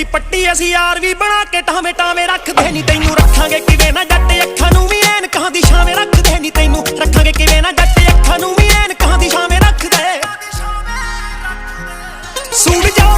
ਤੇਰੀ ਪੱਟੀ ਅਸੀਂ ਯਾਰ ਵੀ ਬਣਾ ਕੇ ਟਾਵੇਂ ਟਾਵੇਂ ਰੱਖਦੇ ਨਹੀਂ ਤੈਨੂੰ ਰੱਖਾਂਗੇ ਕਿਵੇਂ ਨਾ ਜੱਟ ਅੱਖਾਂ ਨੂੰ ਵੀ ਐਨਕਾਂ ਦੀ ਛਾਵੇਂ ਰੱਖਦੇ ਨਹੀਂ ਤੈਨੂੰ ਰੱਖਾਂਗੇ ਕਿਵੇਂ ਨਾ ਜੱਟ ਅੱਖਾਂ ਨੂੰ ਵੀ ਐਨਕਾਂ ਦੀ ਛਾਵੇਂ ਰੱਖਦੇ ਸੂਟ ਜਾ